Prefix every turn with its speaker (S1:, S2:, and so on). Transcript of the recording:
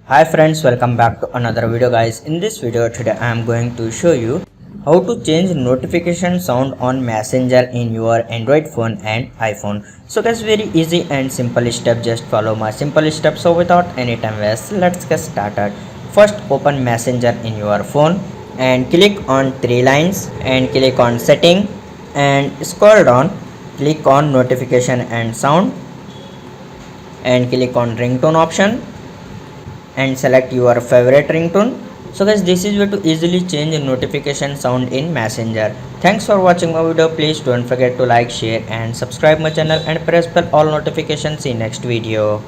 S1: Hi friends, welcome back to another video guys. In this video today I am going to show you how to change notification sound on Messenger in your Android phone and iPhone. So guys, very easy and simple step, just follow my simple steps. So without any time waste, let's get started. First open Messenger in your phone and click on three lines and click on setting and scroll down, click on notification and sound and click on ringtone option and select your favorite ringtone. So guys, this is way to easily change notification sound in Messenger. Thanks for watching my video. Please don't forget to like, share and subscribe my channel and press bell all notifications. See next video.